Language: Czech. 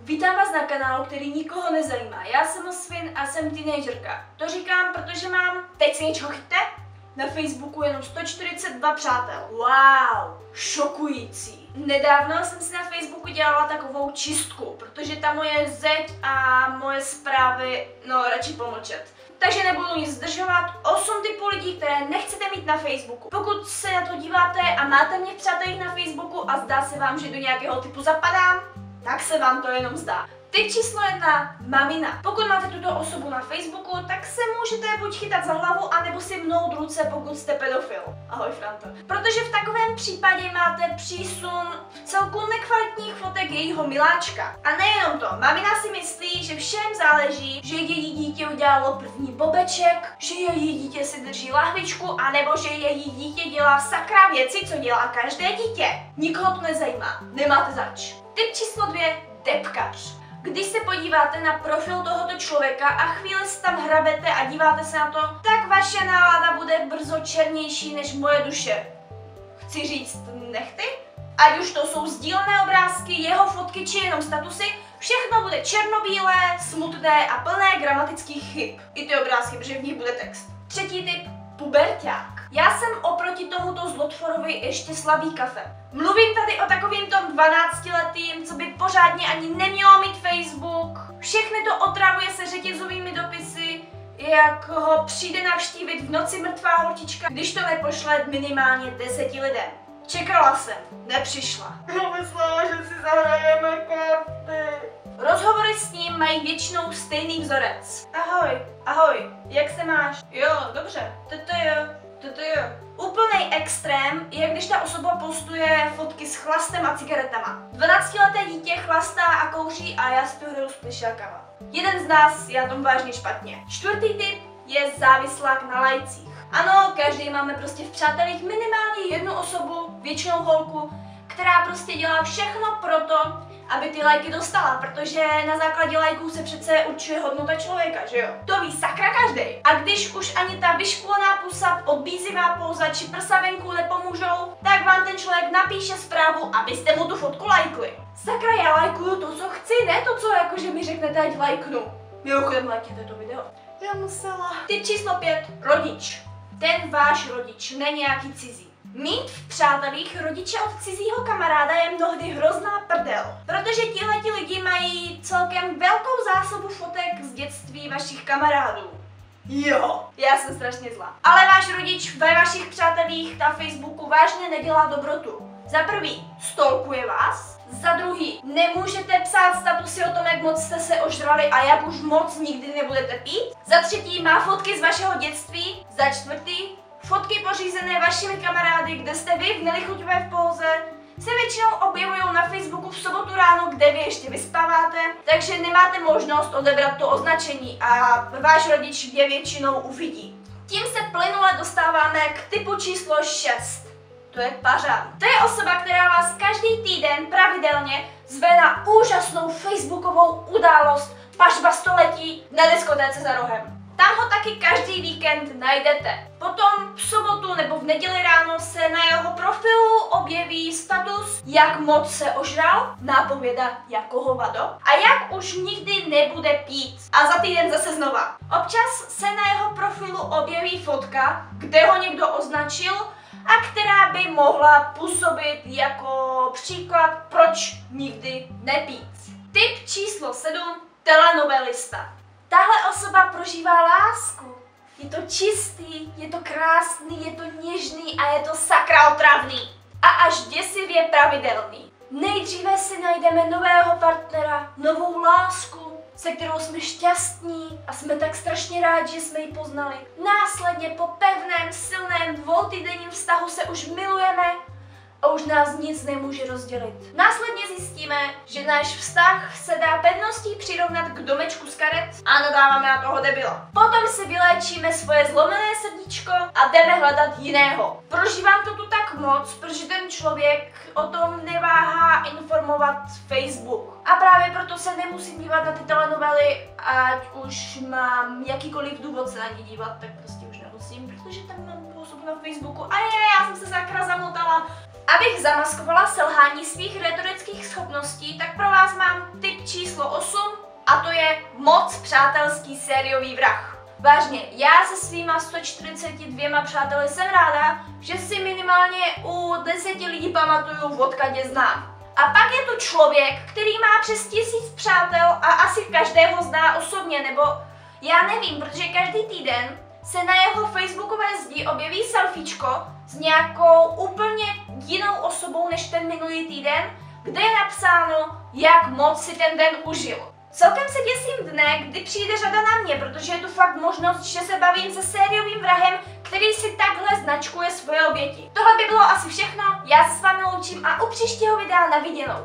Vítám vás na kanálu, který nikoho nezajímá. Já jsem Osvin a jsem teenagerka. To říkám, protože mám, teď si něčeho chyťte, na Facebooku jenom 142 přátel. Wow, šokující. Nedávno jsem si na Facebooku dělala takovou čistku, protože ta moje zeď a moje zprávy, no radši pomlčet. Takže nebudu nic zdržovat. 8 typů lidí, které nechcete mít na Facebooku. Pokud se na to díváte a máte mě v přátelích na Facebooku a zdá se vám, že do nějakého typu zapadám, tak se vám to jenom zdá. Tip číslo 1. Mamina. Pokud máte tuto osobu na Facebooku, tak se můžete buď chytat za hlavu, anebo si mnout ruce, pokud jste pedofil. Ahoj Franto. Protože v takovém případě máte přísun v celku nekvalitních fotek jejího miláčka. A nejenom to, mamina si myslí, že všem záleží, že její dítě udělalo první bobeček, že její dítě si drží lahvičku, anebo že její dítě dělá sakra věci, co dělá každé dítě. Nikoho to nezajímá. Nemáte zač. Tip číslo 2. Depkař. Když se podíváte na profil tohoto člověka a chvíli si tam hrabete a díváte se na to, tak vaše nálada bude brzo černější než moje duše. Chci říct nechty? Ať už to jsou sdílené obrázky, jeho fotky či jenom statusy, všechno bude černobílé, smutné a plné gramatických chyb. I ty obrázky, protože v nich bude text. Třetí tip. Puberťák. Já jsem oproti tomuto zlotvorovi ještě slabý kafe. Mluvím tady o takovým tom 12letým, co by pořádně ani nemělo mít Facebook. Všechny to otravuje se řetězovými dopisy, jak ho přijde navštívit v noci mrtvá holčička, když to nepošle minimálně 10 lidem. Čekala jsem, nepřišla. Myslela, že si zahrajeme karty. Rozhovory s ním mají většinou stejný vzorec. Ahoj, jak se máš? Jo, dobře, to jo. Úplnej extrém je, když ta osoba postuje fotky s chlastem a cigaretama. 12leté dítě chlastá a kouří a já si tu hraju s plišákama. Jeden z nás je na tom vážně špatně. Čtvrtý tip je závislák na lajcích. Ano, každý máme prostě v přátelích minimálně jednu osobu, většinou holku, která prostě dělá všechno proto, aby ty lajky dostala, protože na základě lajků se přece určuje hodnota člověka, že jo? To ví sakra každej. A když už ani ta vyškloná pusa, odbízivá póza či prsa venku nepomůžou, tak vám ten člověk napíše zprávu, abyste mu tu fotku lajkli. Sakra, já lajkuju to, co chci, ne to, co jakože mi řeknete, ať lajknu. Mimochodem, lajkněte to video. Já musela. Tip číslo 5. Rodič. Ten váš rodič, ne nějaký cizí. Mít v přátelích rodiče od cizího kamaráda je mnohdy hrozná prdel, protože tihleti lidi mají celkem velkou zásobu fotek z dětství vašich kamarádů. Jo, já jsem strašně zlá. Ale váš rodič ve vašich přátelích na Facebooku vážně nedělá dobrotu. Za prvý, stalkuje vás. Za druhý, nemůžete psát statusy o tom, jak moc jste se ožrali a jak už moc nikdy nebudete pít. Za třetí, má fotky z vašeho dětství. Za čtvrtý, fotky pořízené vašimi kamarády, kde jste vy v nelichotivé póze, se většinou objevují na Facebooku v sobotu ráno, kde vy ještě vyspáváte, takže nemáte možnost odebrat to označení a váš rodič je většinou uvidí. Tím se plynule dostáváme k typu číslo 6. To je pařan. To je osoba, která vás každý týden pravidelně zve na úžasnou facebookovou událost Pařba století na diskotéce za rohem. Tam ho taky každý víkend najdete. Potom v sobotu nebo v neděli ráno se na jeho profilu objeví status, jak moc se ožral, nápověda jako hovado, a jak už nikdy nebude pít. A za týden zase znova. Občas se na jeho profilu objeví fotka, kde ho někdo označil a která by mohla působit jako příklad, proč nikdy nepít. Tip číslo 7. Telenovelista. Tahle osoba prožívá lásku. Je to čistý, je to krásný, je to něžný a je to sakra otravný. A až děsivě pravidelný. Nejdříve si najdeme nového partnera, novou lásku, se kterou jsme šťastní a jsme tak strašně rádi, že jsme ji poznali. Následně po pevném, silném dvoutýdenním vztahu se už milujeme a už nás nic nemůže rozdělit. Následně zjistíme, že náš vztah se dá pevností přirovnat k domečku z karet a nadáváme na toho debila. Potom si vyléčíme svoje zlomené srdíčko a jdeme hledat jiného. Prožívám to tu tak moc, protože ten člověk o tom neváhá informovat Facebook. A právě proto se nemusím dívat na ty telenovely, ať už mám jakýkoliv důvod se na ně dívat, tak prostě už nemusím, protože tam mám osobu na Facebooku. A já jsem se sakra zamotala. Abych zamaskovala selhání svých retorických schopností, tak pro vás mám tip číslo a to je moc přátelský sériový vrah. Vážně, já se svýma 142 přáteli jsem ráda, že si minimálně u 10 lidí pamatuju, odkud je znám. A pak je tu člověk, který má přes 1000 přátel a asi každého zná osobně, nebo já nevím, protože každý týden se na jeho facebookové zdi objeví selfiečko s nějakou úplně jinou osobou než ten minulý týden, kde je napsáno, jak moc si ten den užil. Celkem se děsím dne, kdy přijde řada na mě, protože je tu fakt možnost, že se bavím se sériovým vrahem, který si takhle značkuje svoje oběti. Tohle by bylo asi všechno, já se s vámi loučím a u příštího videa na viděnou.